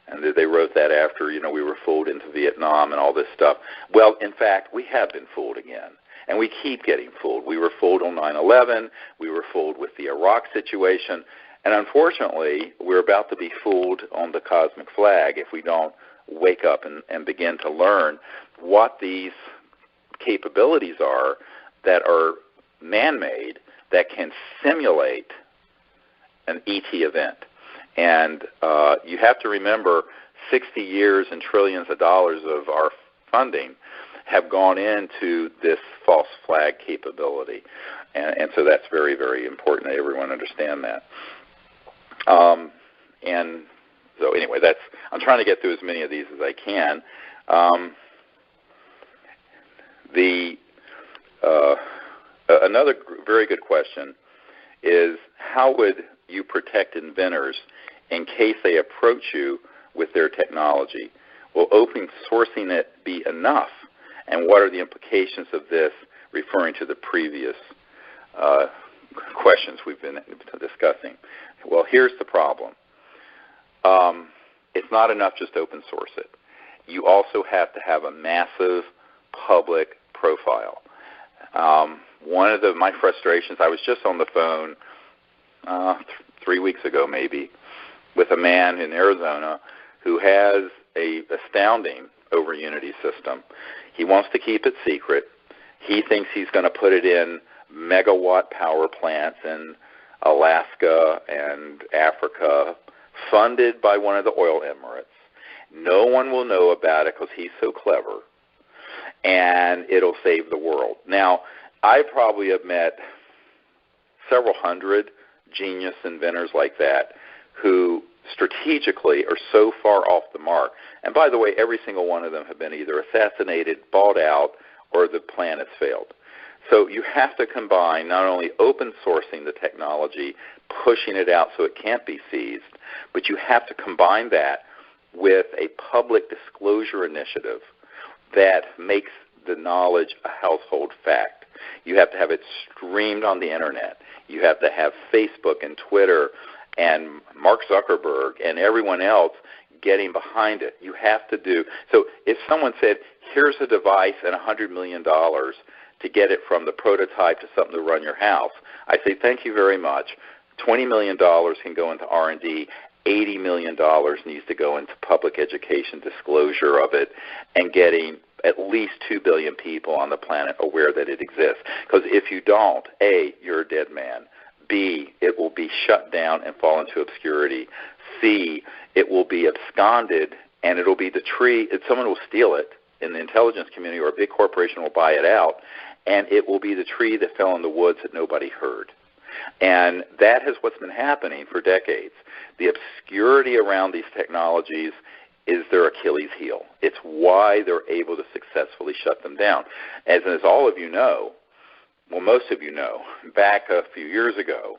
And they wrote that after, we were fooled into Vietnam and all this stuff. Well, in fact, we have been fooled again. And we keep getting fooled. We were fooled on 9/11. We were fooled with the Iraq situation. And unfortunately, we're about to be fooled on the cosmic flag if we don't wake up and begin to learn what these capabilities are that are man-made that can simulate an ET event. And you have to remember 60 years and trillions of dollars of our funding have gone into this false flag capability. And so that's very, very important that everyone understand that. And so anyway, I'm trying to get through as many of these as I can. Another very good question is, how would you protect inventors in case they approach you with their technology? Will open sourcing it be enough? And what are the implications of this, referring to the previous questions we've been discussing? Well, here's the problem. It's not enough just to open source it. You also have to have a massive public profile. One of my frustrations, I was just on the phone 3 weeks ago maybe with a man in Arizona who has a astounding over Unity system. He wants to keep it secret. He thinks he's going to put it in megawatt power plants in Alaska and Africa, funded by one of the oil emirates. No one will know about it because he's so clever, and it'll save the world. Now, I probably have met several hundred genius inventors like that who strategically are so far off the mark. And by the way, every single one of them have been either assassinated, bought out, or the plan has failed. So you have to combine not only open sourcing the technology, pushing it out so it can't be seized, but you have to combine that with a public disclosure initiative that makes the knowledge a household fact. You have to have it streamed on the internet. You have to have Facebook and Twitter and Mark Zuckerberg and everyone else getting behind it. You have to do so. If someone said, here's a device and $100 million to get it from the prototype to something to run your house, I say thank you very much. $20 million can go into R&D. $80 million needs to go into public education, disclosure of it, and getting at least 2 billion people on the planet aware that it exists. Because if you don't, A, you're a dead man. B, it will be shut down and fall into obscurity. C, it will be absconded, and it will be the tree. Someone will steal it in the intelligence community, or a big corporation will buy it out, and it will be the tree that fell in the woods that nobody heard. And that is what's been happening for decades. The obscurity around these technologies is their Achilles heel. It's why they're able to successfully shut them down. As all of you know, well, most of you know, back a few years ago,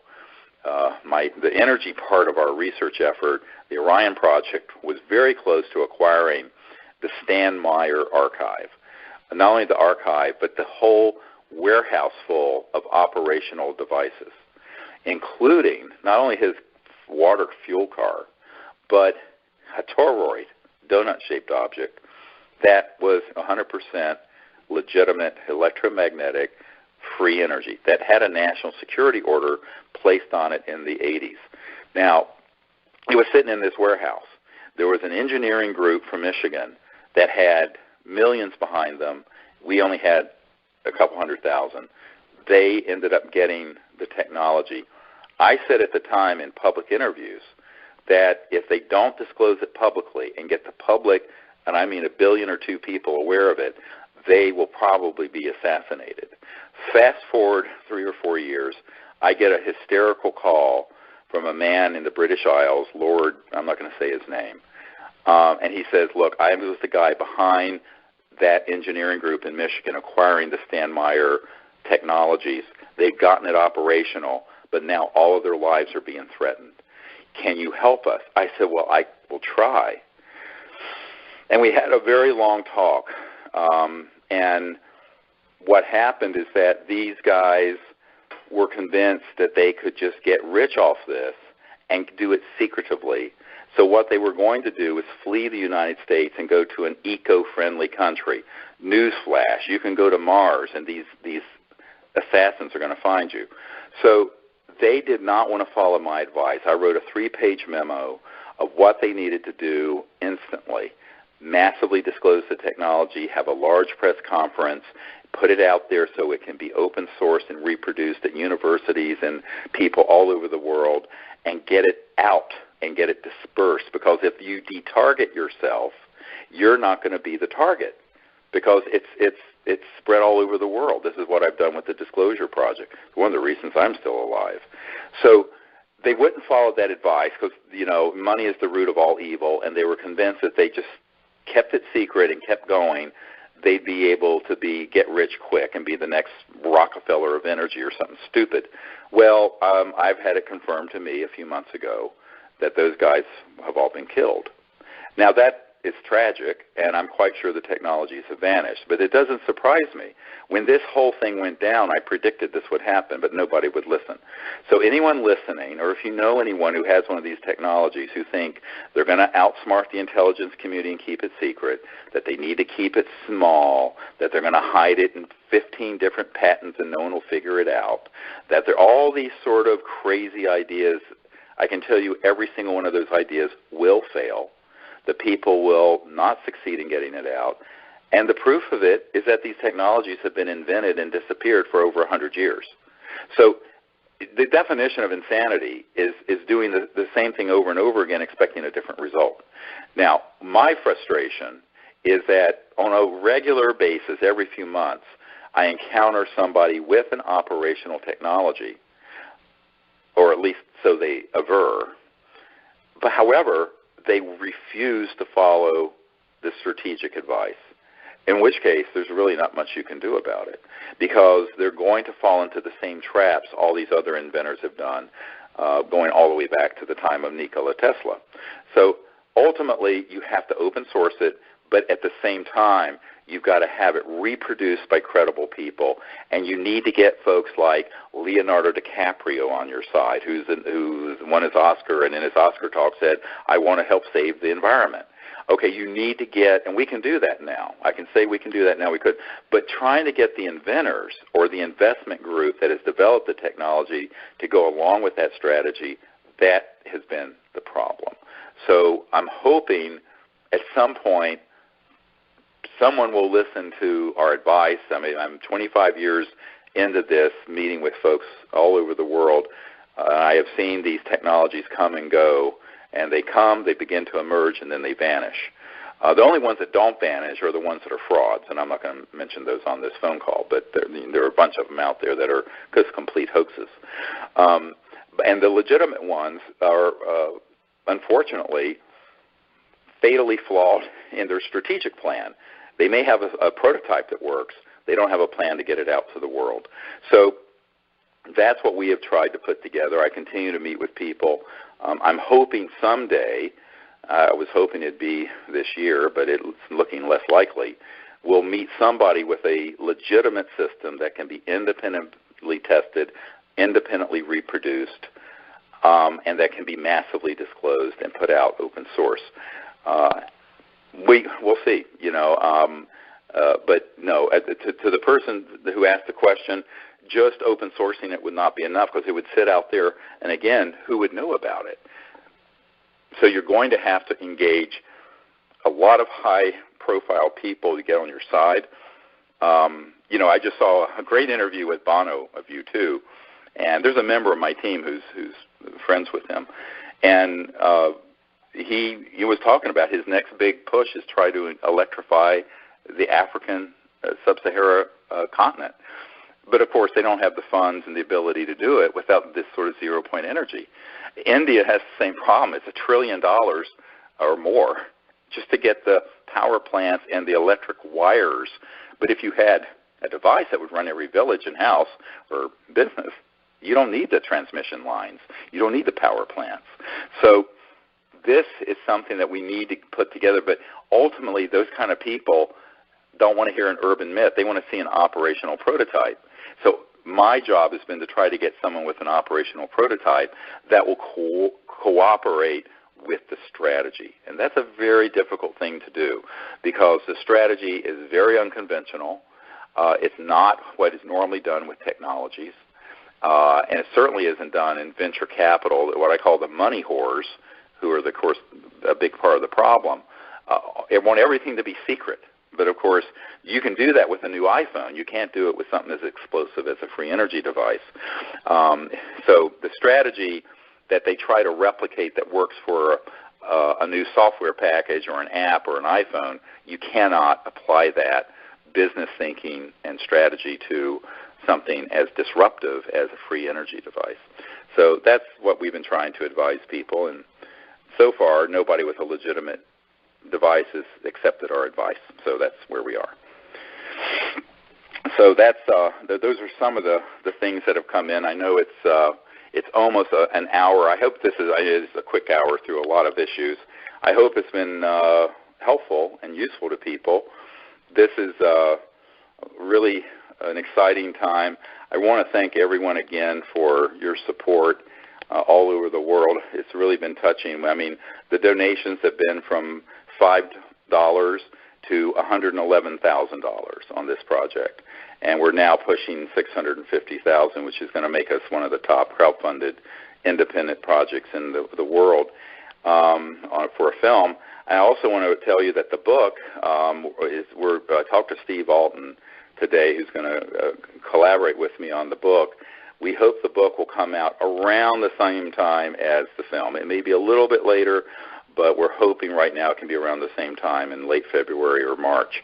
the energy part of our research effort, the Orion Project, was very close to acquiring the Stan Meyer archive. Not only the archive, but the whole warehouse full of operational devices, including not only his water fuel car, but a toroid, donut-shaped object, that was 100% legitimate electromagnetic free energy that had a national security order placed on it in the 80s. Now, it was sitting in this warehouse. There was an engineering group from Michigan that had millions behind them. We only had a couple 100,000. They ended up getting the technology. I said at the time in public interviews that if they don't disclose it publicly and get the public, and I mean 1 billion or 2 people aware of it, they will probably be assassinated. Fast forward 3 or 4 years, I get a hysterical call from a man in the British Isles, Lord, I'm not going to say his name, and he says, look, I was the guy behind that engineering group in Michigan acquiring the Stan Meyer technologies. They've gotten it operational, but now all of their lives are being threatened. Can you help us? I said, well, I will try. And we had a very long talk. And what happened is that these guys were convinced that they could just get rich off this and do it secretively. So what they were going to do was flee the United States and go to an eco-friendly country. Newsflash, you can go to Mars, and these assassins are going to find you. So they did not want to follow my advice. I wrote a 3-page memo of what they needed to do instantly. Massively disclose the technology, have a large press conference, put it out there so it can be open source and reproduced at universities and people all over the world, and get it out and get it dispersed. Because if you de-target yourself, you're not going to be the target, because it's spread all over the world. This is what I've done with the Disclosure Project. It's one of the reasons I'm still alive. So they wouldn't follow that advice because, money is the root of all evil, and they were convinced that they just kept it secret and kept going, they'd be able to get rich quick and be the next Rockefeller of energy or something stupid. Well, I've had it confirmed to me a few months ago that those guys have all been killed. Now, that is tragic, and I'm quite sure the technologies have vanished, but it doesn't surprise me. When this whole thing went down, I predicted this would happen, but nobody would listen. So anyone listening, or if you know anyone who has one of these technologies who think they're going to outsmart the intelligence community and keep it secret, that they need to keep it small, that they're going to hide it in 15 different patents and no one will figure it out, that there are all these sort of crazy ideas, I can tell you every single one of those ideas will fail. The people will not succeed in getting it out. And the proof of it is that these technologies have been invented and disappeared for over 100 years. So the definition of insanity is doing the same thing over and over again, expecting a different result. Now, my frustration is that on a regular basis, every few months, I encounter somebody with an operational technology, or at least so they aver, But however, they refuse to follow the strategic advice, in which case there's really not much you can do about it, because they're going to fall into the same traps all these other inventors have done, going all the way back to the time of Nikola Tesla. So ultimately, you have to open source it, but at the same time, you've got to have it reproduced by credible people, and you need to get folks like Leonardo DiCaprio on your side, who's won his Oscar, and in his Oscar talk said, "I want to help save the environment." Okay, you need to get, and we can do that now. I can say we can do that now. We could, but trying to get the inventors or the investment group that has developed the technology to go along with that strategy, that has been the problem. So I'm hoping at some point someone will listen to our advice. I mean, I'm 25 years into this, meeting with folks all over the world. I have seen these technologies come and go, and they come, they begin to emerge, and then they vanish. The only ones that don't vanish are the ones that are frauds, and I'm not going to mention those on this phone call, but there are a bunch of them out there that are just complete hoaxes. And the legitimate ones are, unfortunately, fatally flawed in their strategic plan. They may have a prototype that works. They don't have a plan to get it out to the world. So that's what we have tried to put together. I continue to meet with people. I'm hoping someday, I was hoping it'd be this year, but it's looking less likely, we'll meet somebody with a legitimate system that can be independently tested, independently reproduced, and that can be massively disclosed and put out open source. We'll see, but no, to the person who asked the question, just open sourcing it would not be enough, because it would sit out there, and again, who would know about it? So you're going to have to engage a lot of high-profile people to get on your side. I just saw a great interview with Bono of U2, and there's a member of my team who's friends with him, and he was talking about his next big push is try to electrify the African sub-Sahara continent. But, of course, they don't have the funds and the ability to do it without this sort of zero-point energy. India has the same problem. It's $1 trillion or more just to get the power plants and the electric wires. But if you had a device that would run every village and house or business, you don't need the transmission lines. You don't need the power plants. So this is something that we need to put together. But ultimately, those kind of people don't want to hear an urban myth. They want to see an operational prototype. So my job has been to try to get someone with an operational prototype that will cooperate with the strategy. And that's a very difficult thing to do, because the strategy is very unconventional. It's not what is normally done with technologies. And it certainly isn't done in venture capital, what I call the money whores, who are, of course, a big part of the problem. They want everything to be secret. But, of course, you can do that with a new iPhone. You can't do it with something as explosive as a free energy device. So the strategy that they try to replicate that works for a new software package or an app or an iPhone, you cannot apply that business thinking and strategy to something as disruptive as a free energy device. So that's what we've been trying to advise people. And so far, nobody with a legitimate devices accepted our advice, so that's where we are. So that's those are some of the things that have come in. I know it's almost an hour. I hope this is a quick hour through a lot of issues. I hope it's been helpful and useful to people. This is really an exciting time. I want to thank everyone again for your support all over the world. It's really been touching. I mean, the donations have been from $5 to $111,000 on this project, and we're now pushing $650,000, which is going to make us one of the top crowdfunded independent projects in the world for a film. I also want to tell you that the book I talked to Steve Alton today, who's going to collaborate with me on the book. We hope the book will come out around the same time as the film. It may be a little bit later, but we're hoping right now it can be around the same time in late February or March.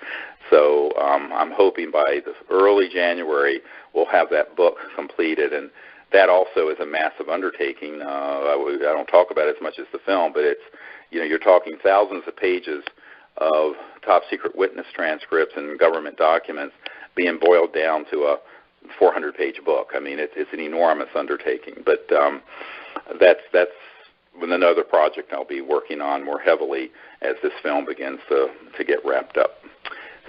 So I'm hoping by early January we'll have that book completed, and that also is a massive undertaking. I don't talk about it as much as the film, but it's, you're talking thousands of pages of top secret witness transcripts and government documents being boiled down to a 400-page book. I mean, it's an enormous undertaking. But that's another project I'll be working on more heavily as this film begins to get wrapped up.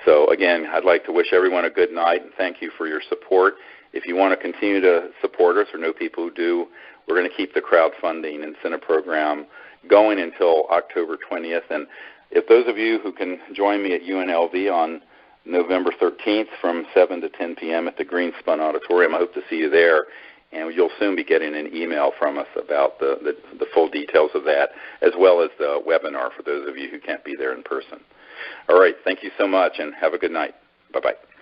So again, I'd like to wish everyone a good night and thank you for your support. If you want to continue to support us or know people who do, we're going to keep the crowdfunding incentive program going until October 20th. And if those of you who can join me at UNLV on November 13th from 7 to 10 p.m. at the Greenspun Auditorium, I hope to see you there. And you'll soon be getting an email from us about the full details of that, as well as the webinar for those of you who can't be there in person. All right, thank you so much, and have a good night. Bye-bye.